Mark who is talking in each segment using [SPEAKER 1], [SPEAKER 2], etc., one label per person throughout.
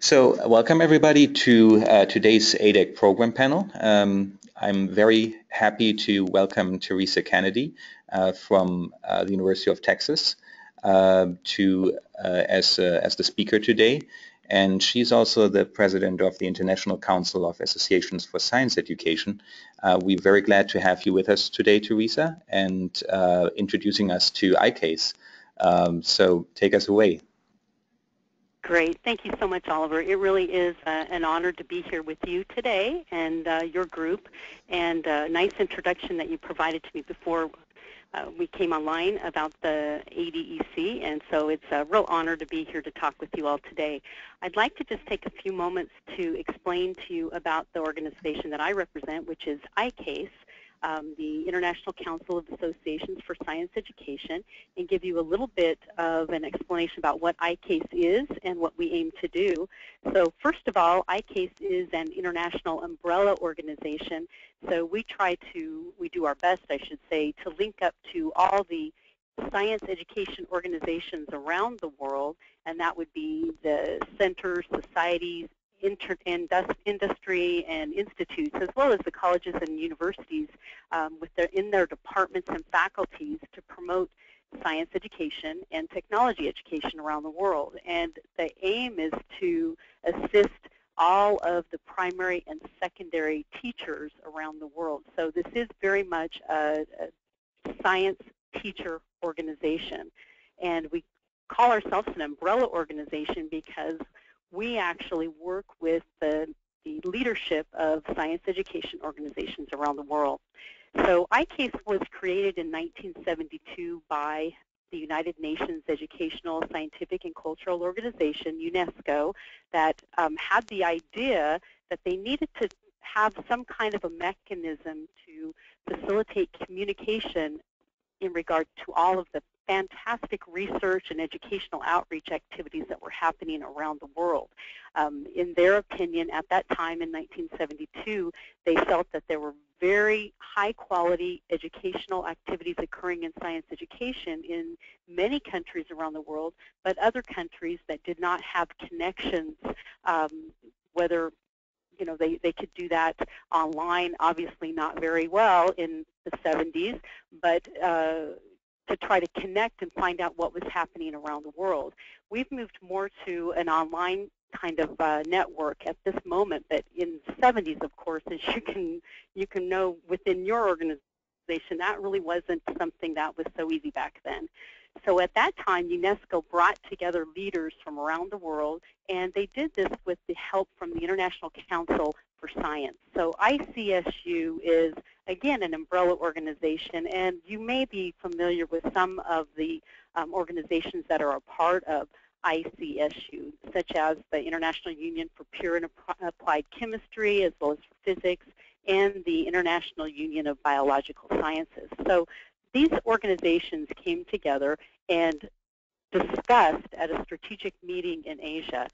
[SPEAKER 1] So, welcome everybody to today's ADEC program panel. I'm very happy to welcome Teresa Kennedy from the University of Texas as the speaker today. And she's also the president of the International Council of Associations for Science Education. We're very glad to have you with us today, Teresa, and introducing us to ICASE. So take us away.
[SPEAKER 2] Great. Thank you so much, Oliver. It really is an honor to be here with you today and your group, and a nice introduction that you provided to me before we came online about the ADEC, and so it's a real honor to be here to talk with you all today. I'd like to just take a few moments to explain to you about the organization that I represent, which is ICASE, the International Council of Associations for Science Education, and give you a little bit of an explanation about what ICASE is and what we aim to do. So first of all, ICASE is an international umbrella organization. So we do our best, I should say, to link up to all the science education organizations around the world, and that would be the centers, societies, industry and institutes, as well as the colleges and universities in their departments and faculties to promote science education and technology education around the world. And the aim is to assist all of the primary and secondary teachers around the world. So this is very much a science teacher organization. And we call ourselves an umbrella organization because we actually work with the leadership of science education organizations around the world. So ICASE was created in 1972 by the United Nations Educational, Scientific, and Cultural Organization, UNESCO, that had the idea that they needed to have some kind of a mechanism to facilitate communication in regard to all of the fantastic research and educational outreach activities that were happening around the world. In their opinion, at that time in 1972, they felt that there were very high-quality educational activities occurring in science education in many countries around the world, but other countries that did not have connections, whether they could do that online, obviously not very well in the 70s, but to try to connect and find out what was happening around the world. We've moved more to an online kind of network at this moment, but in the 70s, of course, as you can know within your organization, that really wasn't something that was so easy back then. So at that time, UNESCO brought together leaders from around the world, and they did this with the help from the International Council for Science. So ICSU is, again, an umbrella organization, and you may be familiar with some of the organizations that are a part of ICSU, such as the International Union for Pure and Applied Chemistry, as well as for physics, and the International Union of Biological Sciences. So these organizations came together and discussed at a strategic meeting in Asia,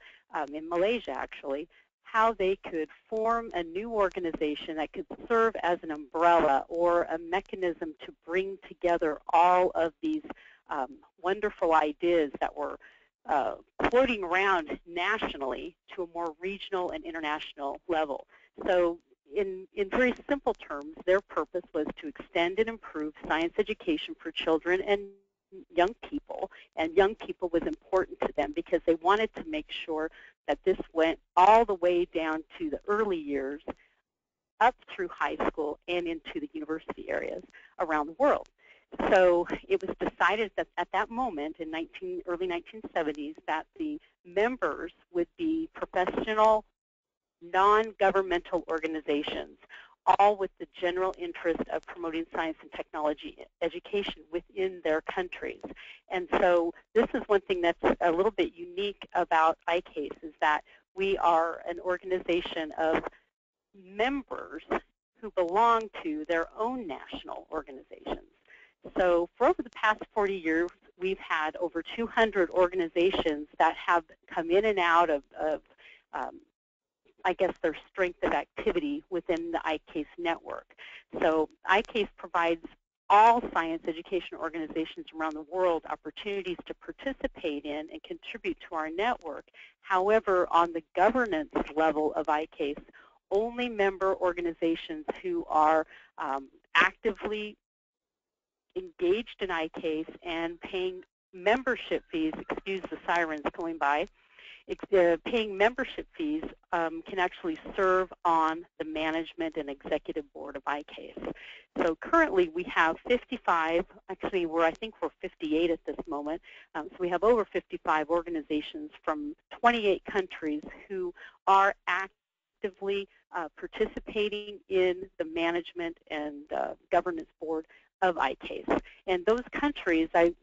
[SPEAKER 2] in Malaysia actually, how they could form a new organization that could serve as an umbrella or a mechanism to bring together all of these wonderful ideas that were floating around nationally to a more regional and international level. So in very simple terms, their purpose was to extend and improve science education for children and young people was important to them because they wanted to make sure that this went all the way down to the early years, up through high school and into the university areas around the world. So it was decided that at that moment in early 1970s that the members would be professional, non-governmental organizations, all with the general interest of promoting science and technology education within their countries. And so this is one thing that's a little bit unique about ICASE, is that we are an organization of members who belong to their own national organizations. So for over the past 40 years, we've had over 200 organizations that have come in and out of I guess, their strength of activity within the ICASE network. So ICASE provides all science education organizations around the world opportunities to participate in and contribute to our network. However, on the governance level of ICASE, only member organizations who are actively engaged in ICASE and paying membership fees, excuse the sirens going by, paying membership fees can actually serve on the management and executive board of ICASE. So currently we have 55, actually I think we're 58 at this moment, so we have over 55 organizations from 28 countries who are actively participating in the management and governance board of ICASE. And those countries, I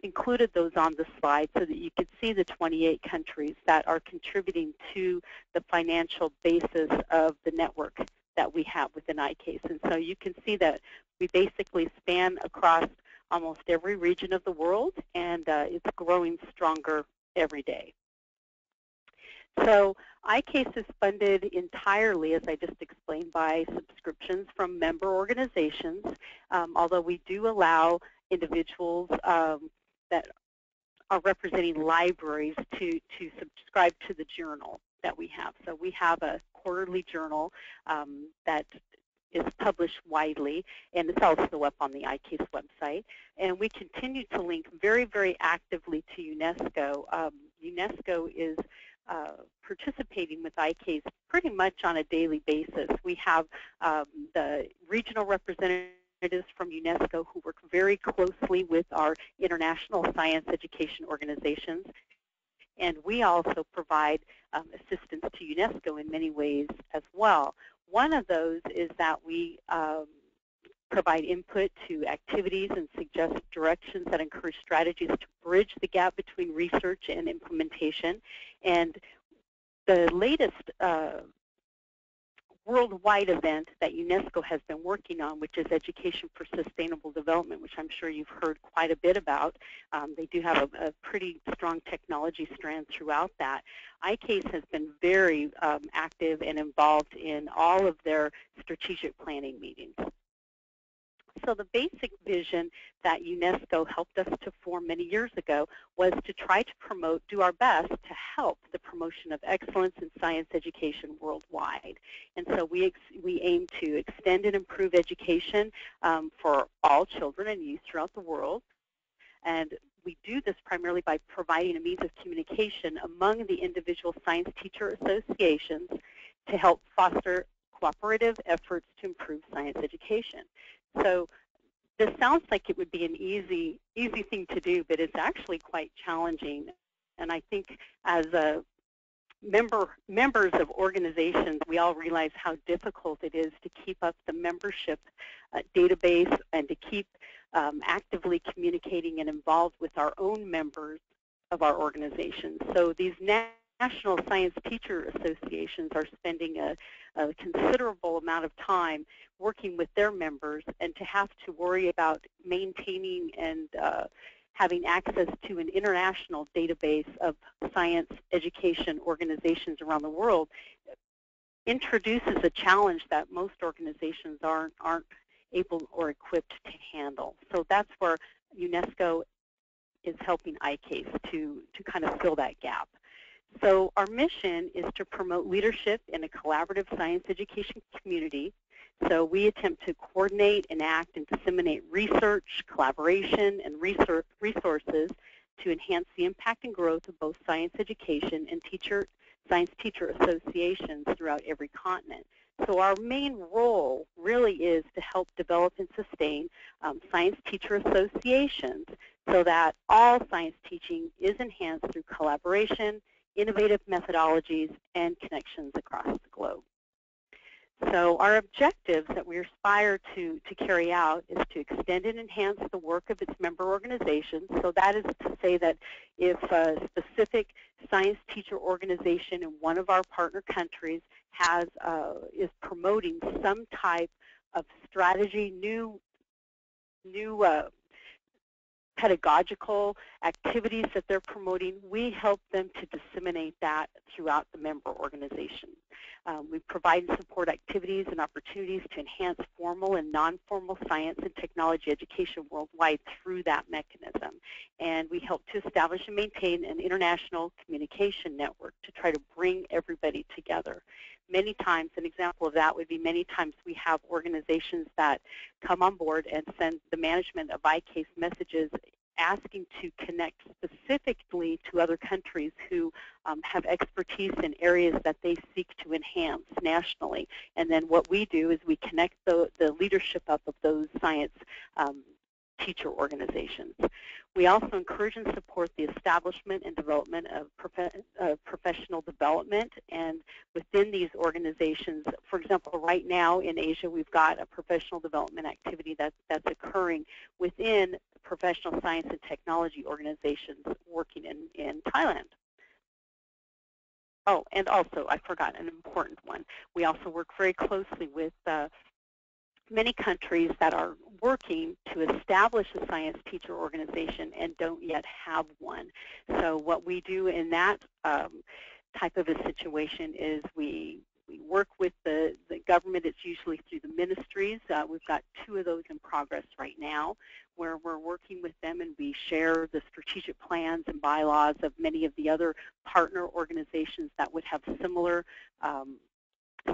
[SPEAKER 2] included those on the slide so that you could see the 28 countries that are contributing to the financial basis of the network that we have within ICASE. And so you can see that we basically span across almost every region of the world, and it's growing stronger every day. So ICASE is funded entirely, as I just explained, by subscriptions from member organizations, although we do allow individuals that are representing libraries to subscribe to the journal that we have. So we have a quarterly journal that is published widely, and it's also up on the ICASE website. And we continue to link very, very actively to UNESCO. UNESCO is participating with ICASE pretty much on a daily basis. We have the regional representatives from UNESCO who work very closely with our international science education organizations. And we also provide assistance to UNESCO in many ways as well. One of those is that we provide input to activities and suggest directions that encourage strategies to bridge the gap between research and implementation. And the latest worldwide event that UNESCO has been working on, which is Education for Sustainable Development, which I'm sure you've heard quite a bit about. They do have a pretty strong technology strand throughout that. ICASE has been very active and involved in all of their strategic planning meetings. So the basic vision that UNESCO helped us to form many years ago was to try to promote, do our best to help the promotion of excellence in science education worldwide. And so we aim to extend and improve education for all children and youth throughout the world. And we do this primarily by providing a means of communication among the individual science teacher associations to help foster cooperative efforts to improve science education. So this sounds like it would be an easy thing to do, but it's actually quite challenging. And I think as members of organizations, we all realize how difficult it is to keep up the membership database and to keep actively communicating and involved with our own members of our organizations. So these National Science Teacher Associations are spending a considerable amount of time working with their members, and to have to worry about maintaining and having access to an international database of science education organizations around the world introduces a challenge that most organizations aren't able or equipped to handle. So that's where UNESCO is helping ICASE to kind of fill that gap. So our mission is to promote leadership in a collaborative science education community. So we attempt to coordinate, enact, and disseminate research, collaboration, and resources to enhance the impact and growth of both science education and science teacher associations throughout every continent. So our main role really is to help develop and sustain science teacher associations so that all science teaching is enhanced through collaboration, innovative methodologies, and connections across the globe. So our objectives that we aspire to carry out is to extend and enhance the work of its member organizations. So that is to say that if a specific science teacher organization in one of our partner countries is promoting some type of strategy, new pedagogical activities that they're promoting, we help them to disseminate that throughout the member organization. We provide and support activities and opportunities to enhance formal and non-formal science and technology education worldwide through that mechanism. And we help to establish and maintain an international communication network to try to bring everybody together. Many times, an example of that would be many times we have organizations that come on board and send the management of ICASE messages asking to connect specifically to other countries who have expertise in areas that they seek to enhance nationally. And then what we do is we connect the leadership up of those science teacher organizations. We also encourage and support the establishment and development of professional development. And within these organizations, for example, right now in Asia, we've got a professional development activity that's occurring within professional science and technology organizations working in Thailand. Oh, and also, I forgot an important one. We also work very closely with many countries that are working to establish a science teacher organization and don't yet have one. So what we do in that type of a situation is we work with the government. It's usually through the ministries. We've got 2 of those in progress right now, where we're working with them and we share the strategic plans and bylaws of many of the other partner organizations that would have similar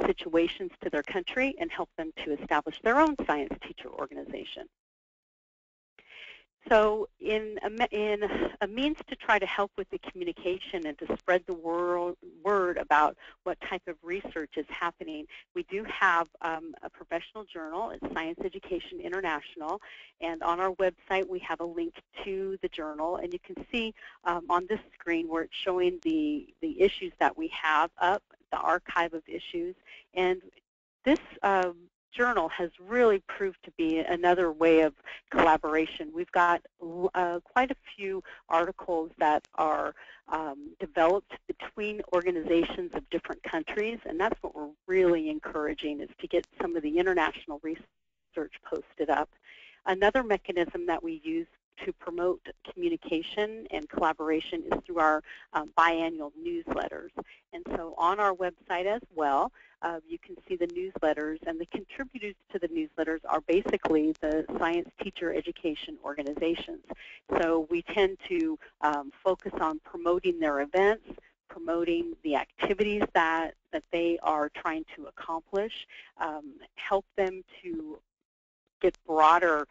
[SPEAKER 2] situations to their country and help them to establish their own science teacher organization. So in a means to try to help with the communication and to spread the word about what type of research is happening, we do have a professional journal. It's Science Education International, and on our website we have a link to the journal, and you can see on this screen where it's showing the issues that we have up, the archive of issues, and this journal has really proved to be another way of collaboration. We've got quite a few articles that are developed between organizations of different countries, and that's what we're really encouraging, is to get some of the international research posted up. Another mechanism that we use to promote communication and collaboration is through our biannual newsletters. And so on our website as well, you can see the newsletters, and the contributors to the newsletters are basically the science teacher education organizations. So we tend to focus on promoting their events, promoting the activities that they are trying to accomplish, help them to get broader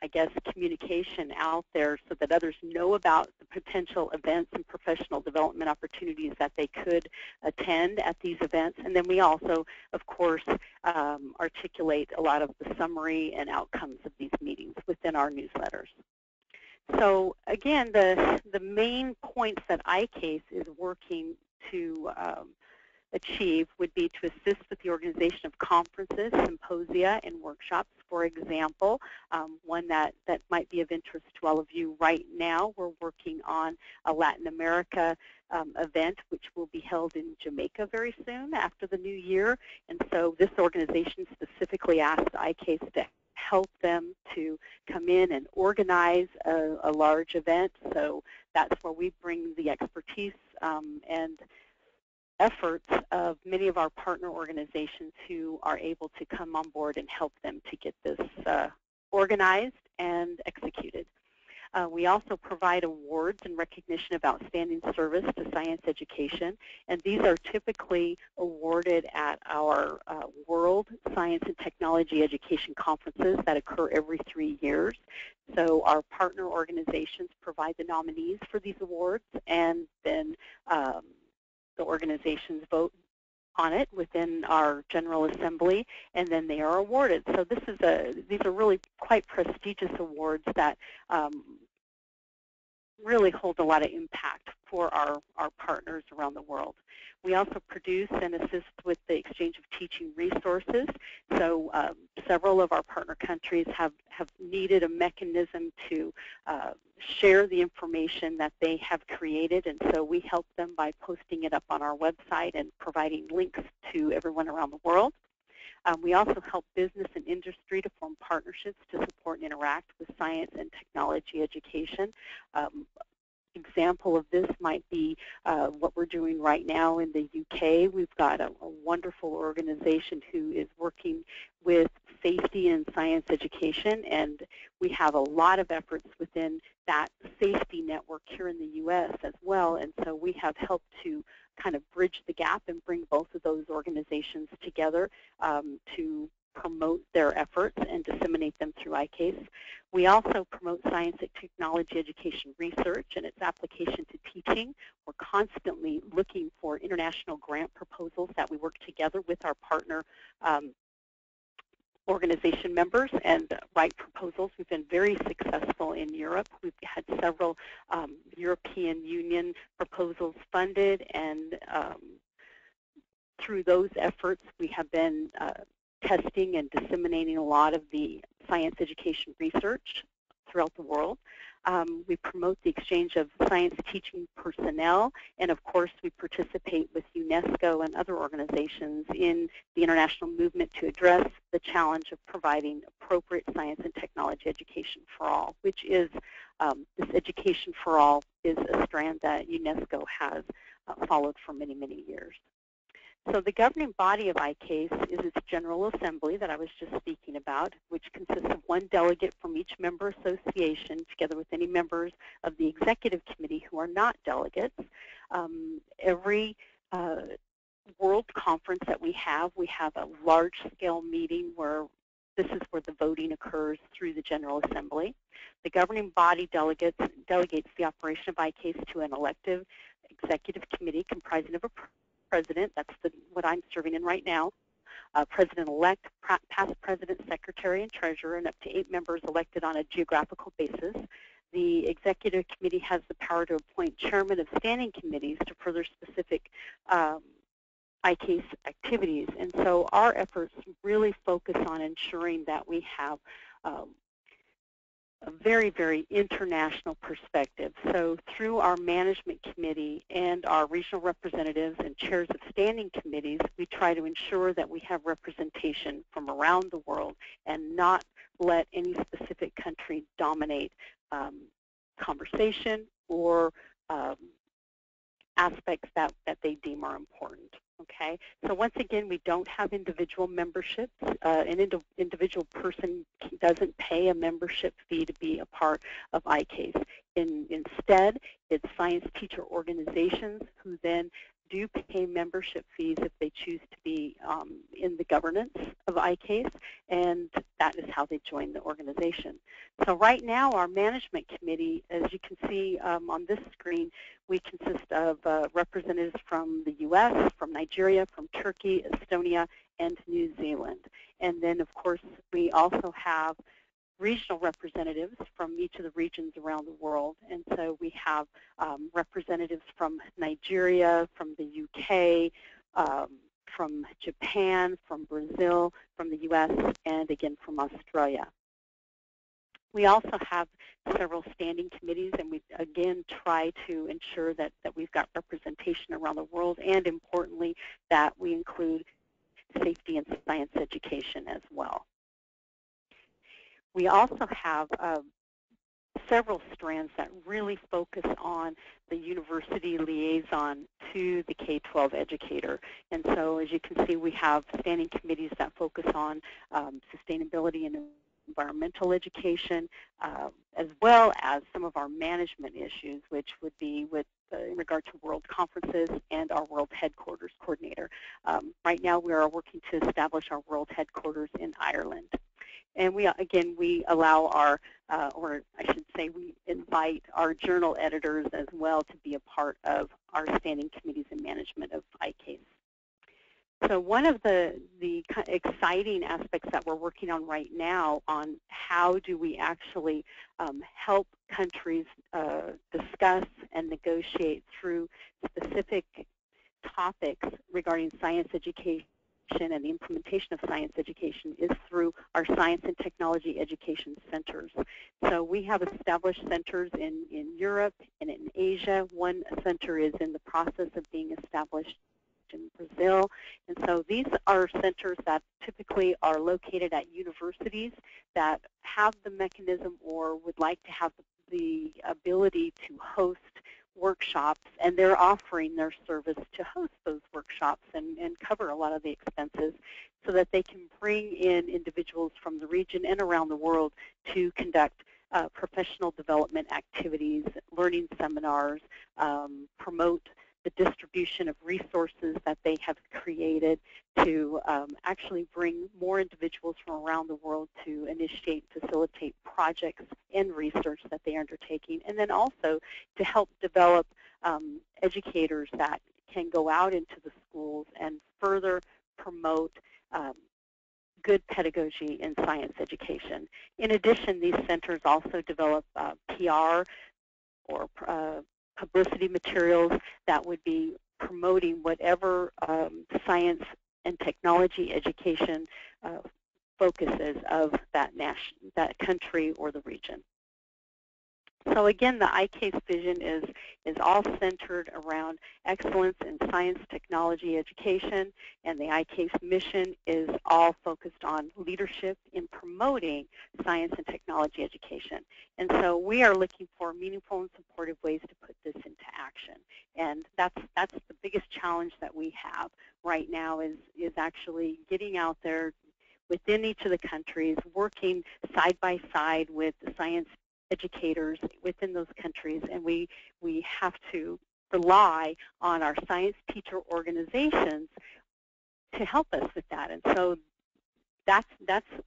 [SPEAKER 2] I guess, communication out there so that others know about the potential events and professional development opportunities that they could attend at these events. And then we also, of course, articulate a lot of the summary and outcomes of these meetings within our newsletters. So again, the main points that ICASE is working to achieve would be to assist with the organization of conferences, symposia, and workshops. For example, one that might be of interest to all of you right now, we're working on a Latin America event which will be held in Jamaica very soon after the new year. And so this organization specifically asked ICASE to help them to come in and organize a large event. So that's where we bring the expertise and efforts of many of our partner organizations who are able to come on board and help them to get this organized and executed. We also provide awards in recognition of outstanding service to science education, and these are typically awarded at our World Science and Technology Education Conferences that occur every 3 years. So our partner organizations provide the nominees for these awards, and then the organizations vote on it within our General Assembly, and then they are awarded. So these are really quite prestigious awards that really hold a lot of impact for our partners around the world. We also produce and assist with the exchange of teaching resources. So several of our partner countries have needed a mechanism to share the information that they have created, and so we help them by posting it up on our website and providing links to everyone around the world. We also help business and industry to form partnerships to support and interact with science and technology education. example of this might be what we're doing right now in the UK. We've got a wonderful organization who is working with safety and science education, and we have a lot of efforts within that safety network here in the U.S. as well, and so we have helped to kind of bridge the gap and bring both of those organizations together to promote their efforts and disseminate them through ICASE. We also promote science and technology education research and its application to teaching. We're constantly looking for international grant proposals that we work together with our partner organization members and write proposals. We've been very successful in Europe. We've had several European Union proposals funded, and through those efforts we have been testing and disseminating a lot of the science education research throughout the world. We promote the exchange of science teaching personnel, and of course we participate with UNESCO and other organizations in the international movement to address the challenge of providing appropriate science and technology education for all, which is, this education for all is a strand that UNESCO has followed for many, many years. So the governing body of ICASE is its General Assembly that I was just speaking about, which consists of one delegate from each member association, together with any members of the executive committee who are not delegates. Every world conference that we have a large-scale meeting where this is where the voting occurs through the General Assembly. The governing body delegates the operation of ICASE to an elective executive committee comprising of a president, that's what I'm serving in right now, president-elect, past president, secretary, and treasurer, and up to 8 members elected on a geographical basis. The executive committee has the power to appoint chairmen of standing committees to further specific ICASE activities. And so our efforts really focus on ensuring that we have a very, very international perspective. So through our management committee and our regional representatives and chairs of standing committees, we try to ensure that we have representation from around the world and not let any specific country dominate conversation or aspects that they deem are important. Okay, so once again, we don't have individual memberships. An individual person doesn't pay a membership fee to be a part of ICASE. Instead, it's science teacher organizations who then do pay membership fees if they choose to be in the governance of ICASE, and that is how they join the organization. So right now, our management committee, as you can see on this screen, we consist of representatives from the U.S., from Nigeria, from Turkey, Estonia, and New Zealand. And then, of course, we also have regional representatives from each of the regions around the world. And so we have representatives from Nigeria, from the UK, from Japan, from Brazil, from the US, and again from Australia. We also have several standing committees, and we again try to ensure that we've got representation around the world, and importantly that we include safety and science education as well. We also have several strands that really focus on the university liaison to the K-12 educator. And so as you can see, we have standing committees that focus on sustainability and environmental education, as well as some of our management issues, which would be with in regard to world conferences and our world headquarters coordinator. Right now we are working to establish our world headquarters in Ireland. And we allow our, or I should say we invite our journal editors as well to be a part of our standing committees and management of ICASE. So one of the exciting aspects that we're working on right now on how do we actually help countries discuss and negotiate through specific topics regarding science education and the implementation of science education is through our science and technology education centers. So we have established centers in Europe and in Asia. One center is in the process of being established in Brazil. And so these are centers that typically are located at universities that have the mechanism or would like to have the ability to host workshops, and they're offering their service to host those workshops and cover a lot of the expenses so that they can bring in individuals from the region and around the world to conduct professional development activities, learning seminars, promote the distribution of resources that they have created to actually bring more individuals from around the world to initiate and facilitate projects and research that they are undertaking, and then also to help develop educators that can go out into the schools and further promote good pedagogy in science education. In addition, these centers also develop PR or publicity materials that would be promoting whatever science and technology education focuses of that country or the region. So again, the ICASE vision is all centered around excellence in science, technology, education, and the ICASE mission is all focused on leadership in promoting science and technology education. And so we are looking for meaningful and supportive ways to put this into action. And that's the biggest challenge that we have right now is actually getting out there within each of the countries, working side by side with the science educators within those countries, and we have to rely on our science teacher organizations to help us with that. And so that's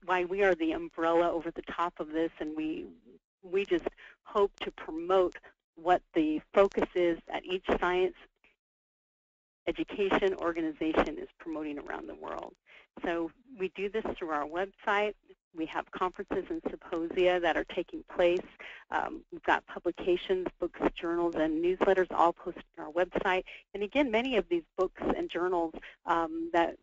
[SPEAKER 2] why we are the umbrella over the top of this, and we just hope to promote what the focus is that each science education organization is promoting around the world. So we do this through our website. We have conferences and symposia that are taking place. We've got publications, books, journals, and newsletters all posted on our website. And again, many of these books and journals that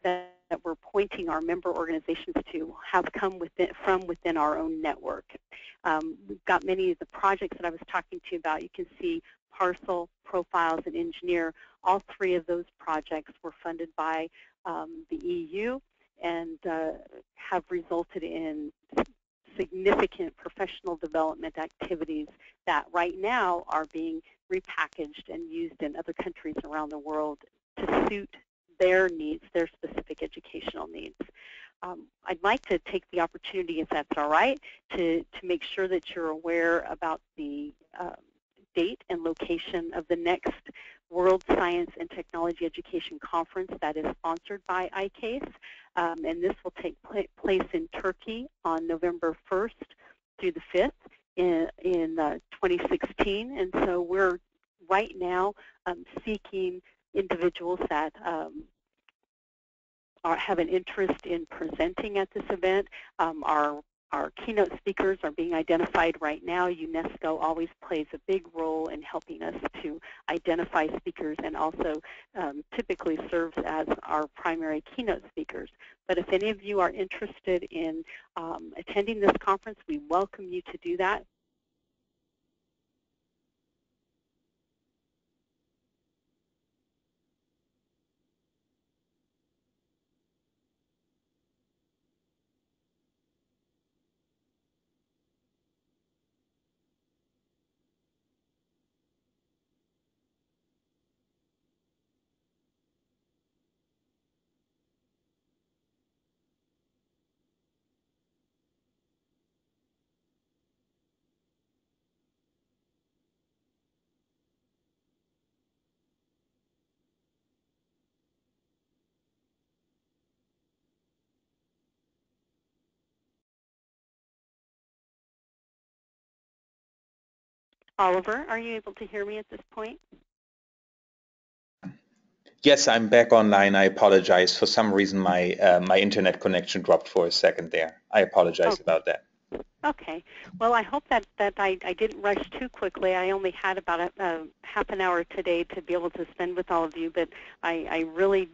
[SPEAKER 2] we're pointing our member organizations to have come from within our own network. We've got many of the projects that I was talking to you about. You can see Parcel, Profiles, and Engineer. All three of those projects were funded by the EU and have resulted in significant professional development activities that right now are being repackaged and used in other countries around the world to suit their needs, their specific educational needs. I'd like to take the opportunity, if that's all right, to make sure that you're aware about the date and location of the next World Science and Technology Education Conference that is sponsored by ICASE. And this will take place in Turkey on November 1st through the 5th in 2016. And so we're right now seeking individuals that have an interest in presenting at this event. Our keynote speakers are being identified right now. UNESCO always plays a big role in helping us to identify speakers and also typically serves as our primary keynote speakers. But if any of you are interested in attending this conference, we welcome you to do that. Oliver, are you able to hear me at this point?
[SPEAKER 1] Yes, I'm back online. I apologize. For some reason, my my internet connection dropped for a second there. I apologize about that.
[SPEAKER 2] Okay. Well, I hope that I didn't rush too quickly. I only had about a half an hour today to be able to spend with all of you, but I really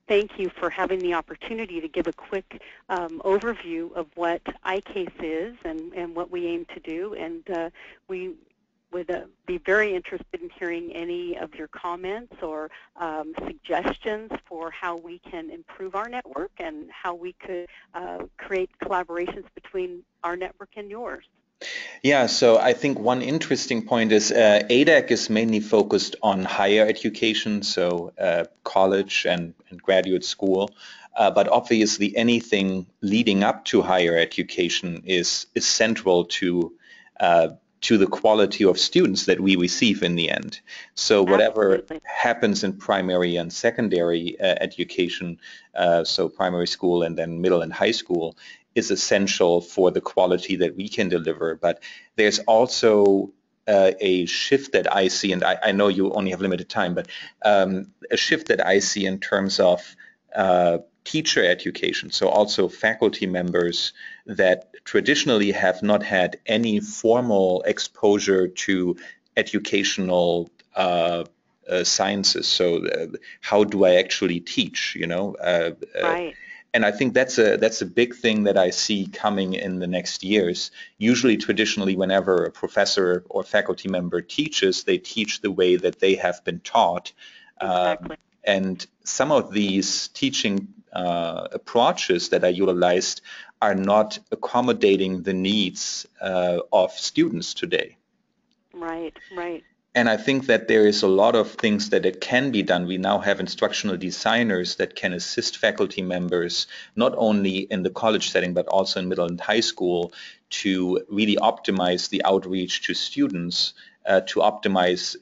[SPEAKER 2] thank you for having the opportunity to give a quick overview of what ICASE is and what we aim to do. And we would be very interested in hearing any of your comments or suggestions for how we can improve our network and how we could create collaborations between our network and yours.
[SPEAKER 1] Yeah, so I think one interesting point is ADEC is mainly focused on higher education, so college and graduate school. But obviously anything leading up to higher education is central uh, to the quality of students that we receive in the end. So whatever
[SPEAKER 2] Absolutely.
[SPEAKER 1] happens in primary and secondary education, so primary school and then middle and high school, is essential for the quality that we can deliver. But there's also a shift that I see, and I know you only have limited time, but a shift that I see in terms of teacher education, so also faculty members that traditionally have not had any formal exposure to educational sciences. So how do I actually teach,
[SPEAKER 2] Right.
[SPEAKER 1] and I think that's a big thing that I see coming in the next years. Usually, traditionally, whenever a professor or faculty member teaches, they teach the way that they have been taught.
[SPEAKER 2] Exactly.
[SPEAKER 1] And some of these teaching approaches that are utilized are not accommodating the needs of students today.
[SPEAKER 2] Right. Right.
[SPEAKER 1] And I think that there is a lot of things that it can be done. We now have instructional designers that can assist faculty members, not only in the college setting, but also in middle and high school, to really optimize the outreach to students, to optimize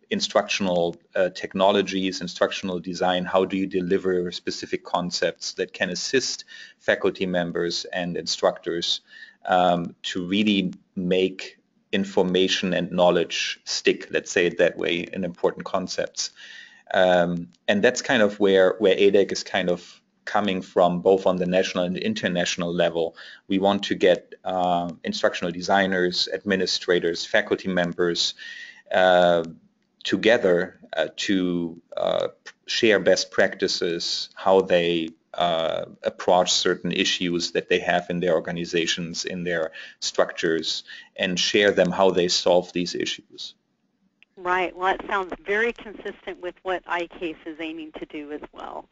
[SPEAKER 1] instructional technologies, instructional design. How do you deliver specific concepts that can assist faculty members and instructors to really make information and knowledge stick, let's say it that way, in important concepts. And that's kind of where ADEC is kind of coming from, both on the national and international level. We want to get instructional designers, administrators, faculty members together to share best practices, how they approach certain issues that they have in their organizations, in their structures, and share them how they solve these issues.
[SPEAKER 2] Right. Well, it sounds very consistent with what ICASE is aiming to do as well.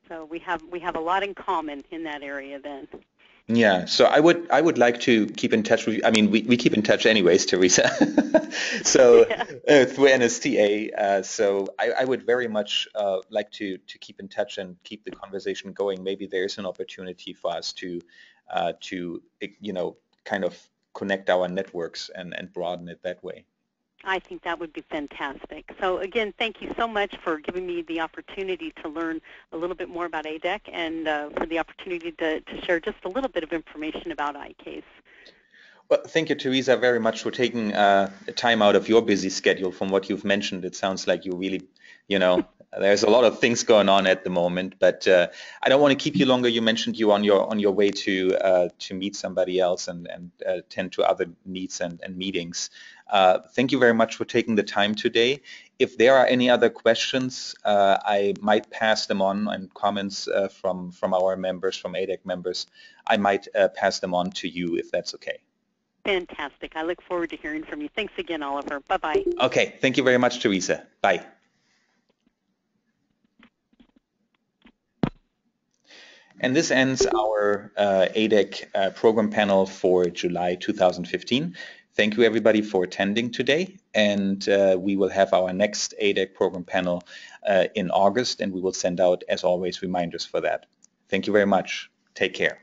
[SPEAKER 2] So we have a lot in common in that area then.
[SPEAKER 1] Yeah, so I would like to keep in touch with you. I mean, we keep in touch anyways, Teresa. So
[SPEAKER 2] Yeah.
[SPEAKER 1] through NSTA, so I would very much like to keep in touch and keep the conversation going. Maybe there's an opportunity for us to kind of connect our networks and broaden it that way.
[SPEAKER 2] I think that would be fantastic. So again, thank you so much for giving me the opportunity to learn a little bit more about ADEC and for the opportunity to share just a little bit of information about ICASE.
[SPEAKER 1] Well, thank you, Teresa, very much for taking time out of your busy schedule. From what you've mentioned, it sounds like you really, there's a lot of things going on at the moment. But I don't want to keep you longer. You mentioned you on your way to meet somebody else and tend to other needs and meetings. Thank you very much for taking the time today. If there are any other questions, I might pass them on, and comments from our members, from ADEC members, I might pass them on to you if that's okay.
[SPEAKER 2] Fantastic. I look forward to hearing from you. Thanks again, Oliver. Bye-bye.
[SPEAKER 1] Okay, thank you very much, Teresa. Bye. And this ends our ADEC program panel for July 2015. Thank you, everybody, for attending today. And we will have our next ADEC program panel in August, and we will send out, as always, reminders for that. Thank you very much. Take care.